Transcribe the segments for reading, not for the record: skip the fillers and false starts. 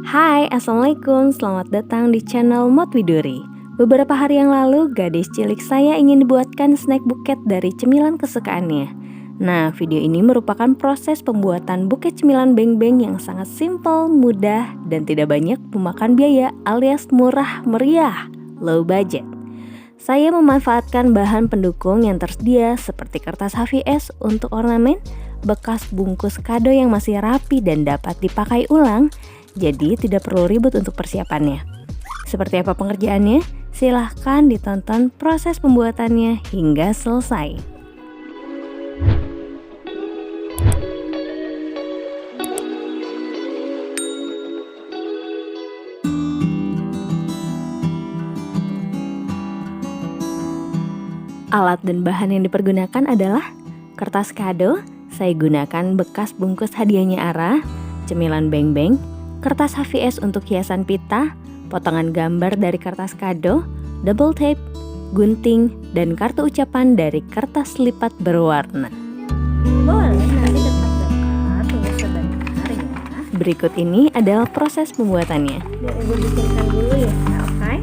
Hai, Assalamualaikum. Selamat datang di channel Mod Widuri. Beberapa hari yang lalu, gadis cilik saya ingin dibuatkan snack buket dari cemilan kesukaannya. Nah, video ini merupakan proses pembuatan buket cemilan beng-beng yang sangat simpel, mudah, dan tidak banyak memakan biaya alias murah meriah, low budget. Saya memanfaatkan bahan pendukung yang tersedia seperti kertas HVS untuk ornamen, bekas bungkus kado yang masih rapi dan dapat dipakai ulang, jadi tidak perlu ribut untuk persiapannya. Seperti apa pengerjaannya? Silahkan ditonton proses pembuatannya hingga selesai. Alat dan bahan yang dipergunakan adalah kertas kado, saya gunakan bekas bungkus hadiahnya Ara, cemilan beng-beng, kertas HVS untuk hiasan pita, potongan gambar dari kertas kado, double tape, gunting, dan kartu ucapan dari kertas lipat berwarna. Boleh, nanti dekat-dekat, tunggu sebentar ya. Berikut ini adalah proses pembuatannya. Biar ibu bikinkan dulu ya, oke?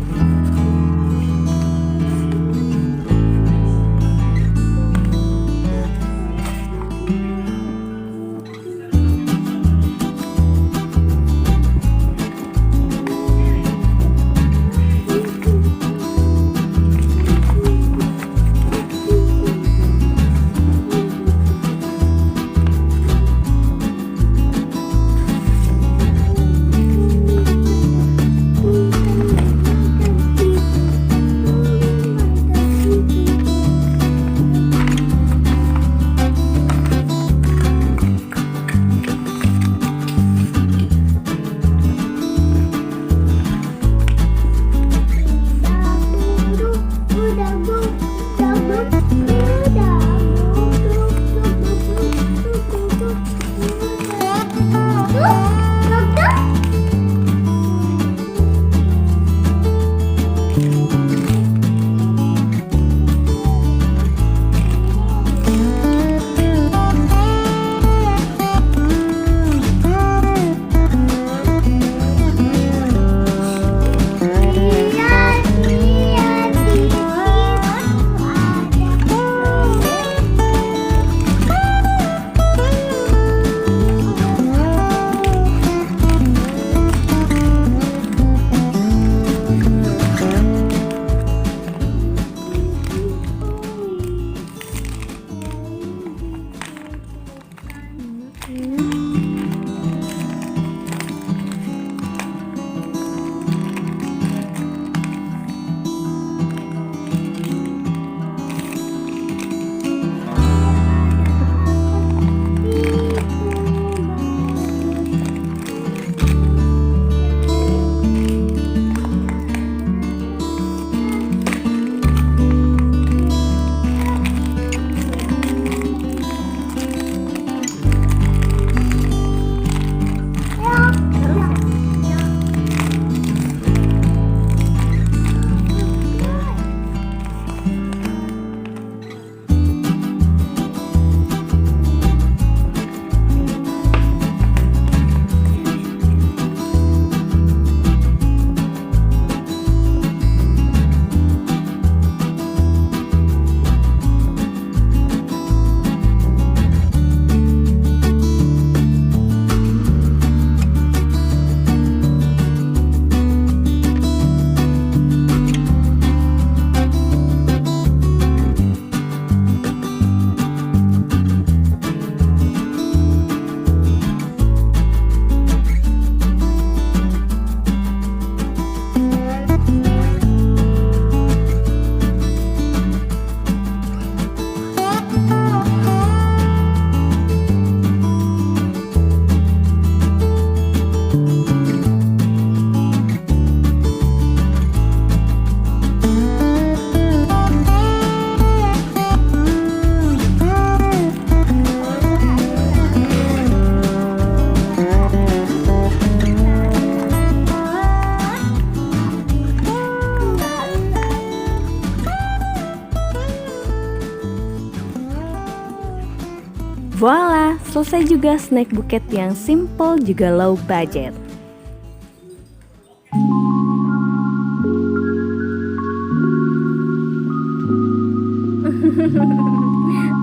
Voila, selesai juga snack buket yang simple juga low budget.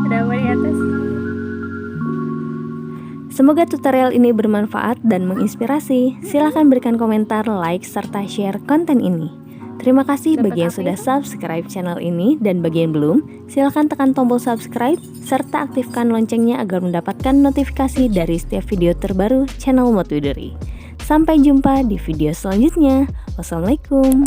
Ada apa di atas? Semoga tutorial ini bermanfaat dan menginspirasi. Silahkan berikan komentar, like, serta share konten ini. Terima kasih Dapat bagi yang apa sudah itu? subscribe channel ini, dan bagi yang belum, silahkan tekan tombol subscribe serta aktifkan loncengnya agar mendapatkan notifikasi dari setiap video terbaru channel Mot Widuri. Sampai jumpa di video selanjutnya. Wassalamualaikum.